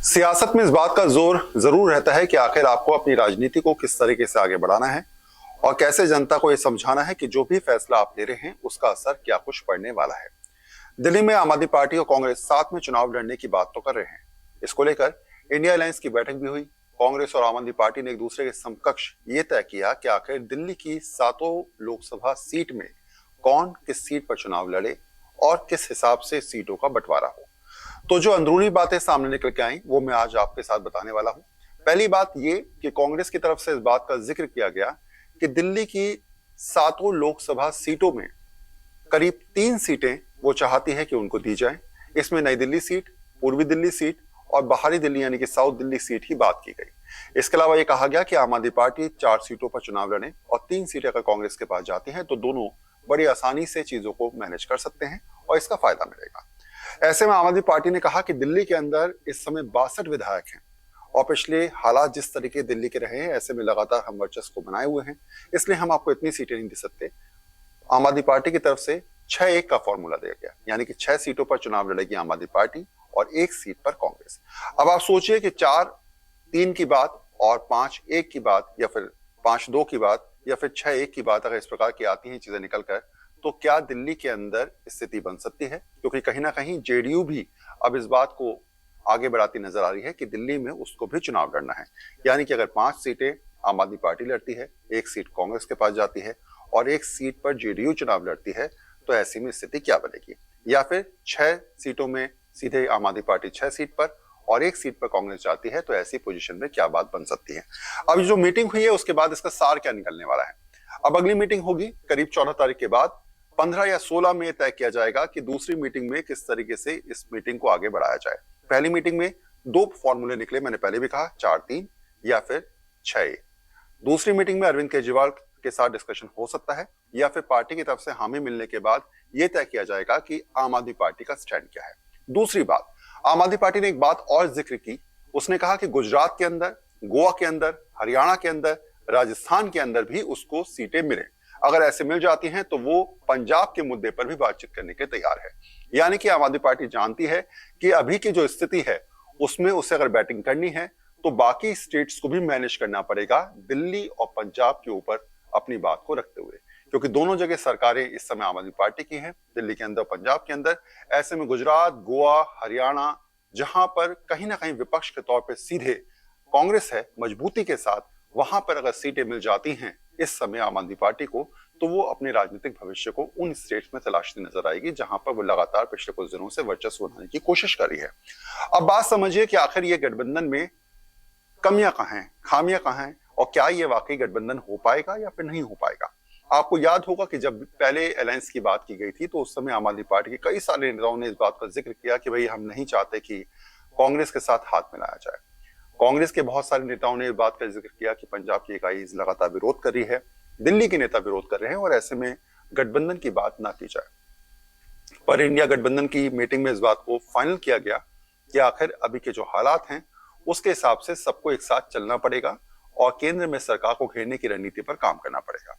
सियासत में इस बात का जोर जरूर रहता है कि आखिर आपको अपनी राजनीति को किस तरीके से आगे बढ़ाना है और कैसे जनता को यह समझाना है कि जो भी फैसला आप ले रहे हैं उसका असर क्या कुछ पड़ने वाला है। दिल्ली में आम आदमी पार्टी और कांग्रेस साथ में चुनाव लड़ने की बात तो कर रहे हैं। इसको लेकर इंडिया अलायंस की बैठक भी हुई। कांग्रेस और आम आदमी पार्टी ने एक दूसरे के समकक्ष ये तय किया कि आखिर दिल्ली की 7 लोकसभा सीट में कौन किस सीट पर चुनाव लड़े और किस हिसाब से सीटों का बंटवारा हो। तो जो अंदरूनी बातें सामने निकल के आई वो मैं आज आपके साथ बताने वाला हूं। पहली बात ये कि कांग्रेस की तरफ से इस बात का जिक्र किया गया कि दिल्ली की 7 लोकसभा सीटों में करीब 3 सीटें वो चाहती है कि उनको दी जाए। इसमें नई दिल्ली सीट, पूर्वी दिल्ली सीट और बाहरी दिल्ली यानी कि साउथ दिल्ली सीट की बात की गई। इसके अलावा ये कहा गया कि आम आदमी पार्टी 4 सीटों पर चुनाव लड़े और 3 सीटें अगर कांग्रेस के पास जाती हैं तो दोनों बड़ी आसानी से चीजों को मैनेज कर सकते हैं और इसका फायदा मिलेगा। ऐसे में आम आदमी पार्टी ने कहा कि दिल्ली के अंदर इस समय 62 विधायक हैं और पिछले हालात जिस तरीके दिल्ली के रहे हैं ऐसे में लगातार हम वर्चस्व को बनाए हुए हैं, इसलिए हम आपको इतनी सीटें नहीं दे सकते। आम आदमी पार्टी की तरफ से 6-1 का फॉर्मूला दिया गया, यानी कि 6 सीटों पर चुनाव लड़ेगी आम आदमी पार्टी और 1 सीट पर कांग्रेस। अब आप सोचिए कि 4-3 की बात और 5-1 की बात या फिर 5-2 की बात या फिर 6-1 की बात अगर इस प्रकार की आती हैं चीजें निकलकर, तो क्या दिल्ली के अंदर स्थिति बन सकती है? क्योंकि कहीं ना कहीं जेडीयू भी अब इस बात को आगे बढ़ाती नजर आ रही है कि दिल्ली में उसको भी चुनाव लड़ना है। यानी कि अगर 5 सीटें आम आदमी पार्टी लड़ती है, 1 सीट कांग्रेस के पास जाती है और 1 सीट पर जेडीयू चुनाव लड़ती है, तो ऐसी में स्थिति क्या बनेगी? या फिर 6 सीटों में सीधे आम आदमी पार्टी 6 सीट पर और 1 सीट पर कांग्रेस जाती है, तो ऐसी पोजीशन में क्या बात बन सकती है? अब जो मीटिंग हुई है उसके बाद इसका सार क्या निकलने वाला है? अब अगली मीटिंग होगी करीब 14 तारीख के बाद। 15 या 16 में तय किया जाएगा कि दूसरी मीटिंग में किस तरीके से इस मीटिंग को आगे बढ़ाया जाए। पहली मीटिंग में 2 फॉर्मूले निकले, मैंने पहले भी कहा, 4-3 या फिर 6-1। दूसरी मीटिंग में अरविंद केजरीवाल के साथ डिस्कशन हो सकता है या फिर पार्टी की तरफ से हामी मिलने के बाद यह तय किया जाएगा कि आम आदमी पार्टी का स्टैंड क्या है। दूसरी बात, आम आदमी पार्टी ने एक बात और जिक्र की। उसने कहा कि गुजरात के अंदर, गोवा के अंदर, हरियाणा के अंदर, राजस्थान के अंदर भी उसको सीटें मिले। अगर ऐसे मिल जाती हैं तो वो पंजाब के मुद्दे पर भी बातचीत करने के तैयार है। यानी कि आम आदमी पार्टी जानती है कि अभी की जो स्थिति है उसमें उसे अगर बैटिंग करनी है तो बाकी स्टेट्स को भी मैनेज करना पड़ेगा दिल्ली और पंजाब के ऊपर अपनी बात को रखते हुए, क्योंकि दोनों जगह सरकारें इस समय आम आदमी पार्टी की हैं, दिल्ली के अंदर, पंजाब के अंदर। ऐसे में गुजरात, गोवा, हरियाणा, जहां पर कहीं ना कहीं विपक्ष के तौर पर सीधे कांग्रेस है मजबूती के साथ, वहां पर अगर सीटें मिल जाती हैं इस समय आम आदमी पार्टी को, तो वो अपने राजनीतिक भविष्य को उन स्टेट्स में तलाशती नजर आएगी जहां पर वो लगातार पिछले कुछ दिनों से वर्चस्व बनाने की कोशिश कर रही है। अब बात समझिए कि आखिर ये गठबंधन में कमियां कहां हैं, खामियां कहां हैं और क्या ये वाकई गठबंधन हो पाएगा या फिर नहीं हो पाएगा। आपको याद होगा कि जब पहले अलायंस की बात की गई थी तो उस समय आम आदमी पार्टी के कई सारे नेताओं ने इस बात का जिक्र किया कि भाई हम नहीं चाहते कि कांग्रेस के साथ हाथ मिलाया जाए। कांग्रेस के बहुत सारे नेताओं ने इस बात का जिक्र किया कि पंजाब की इकाई लगातार विरोध कर रही है, दिल्ली के नेता विरोध कर रहे हैं और ऐसे में गठबंधन की बात ना की जाए। पर इंडिया गठबंधन की मीटिंग में इस बात को फाइनल किया गया कि आखिर अभी के जो हालात हैं उसके हिसाब से सबको एक साथ चलना पड़ेगा और केंद्र में सरकार को घेरने की रणनीति पर काम करना पड़ेगा।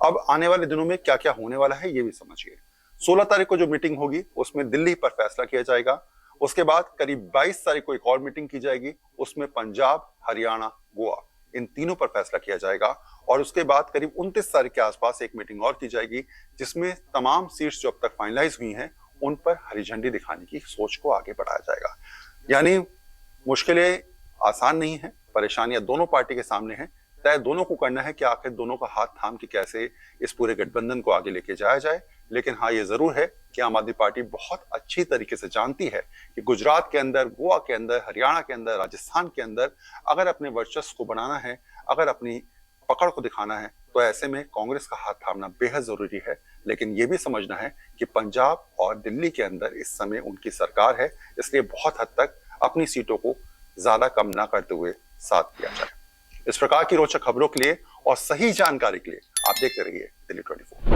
अब आने वाले दिनों में क्या क्या होने वाला है ये भी समझिए। 16 तारीख को जो मीटिंग होगी उसमें दिल्ली पर फैसला किया जाएगा। उसके बाद करीब 22 तारीख को एक और मीटिंग की जाएगी, उसमें पंजाब, हरियाणा, गोवा, इन तीनों पर फैसला किया जाएगा। और उसके बाद करीब 29 तारीख के आसपास एक मीटिंग और की जाएगी जिसमें तमाम सीट्स जो अब तक फाइनलाइज हुई हैं उन पर हरी झंडी दिखाने की सोच को आगे बढ़ाया जाएगा। यानी मुश्किलें आसान नहीं है, परेशानियां दोनों पार्टी के सामने हैं। तय दोनों को करना है कि आखिर दोनों का हाथ थाम के कैसे इस पूरे गठबंधन को आगे लेके जाया जाए। लेकिन हाँ, ये जरूर है कि आम आदमी पार्टी बहुत अच्छी तरीके से जानती है कि गुजरात के अंदर, गोवा के अंदर, हरियाणा के अंदर, राजस्थान के अंदर अगर अपने वर्चस्व को बनाना है, अगर अपनी पकड़ को दिखाना है, तो ऐसे में कांग्रेस का हाथ थामना बेहद जरूरी है। लेकिन ये भी समझना है कि पंजाब और दिल्ली के अंदर इस समय उनकी सरकार है, इसलिए बहुत हद तक अपनी सीटों को ज्यादा कम ना करते हुए साथ दिया जाए। इस प्रकार की रोचक खबरों के लिए और सही जानकारी के लिए आप देखते रहिए दिल्ली 24।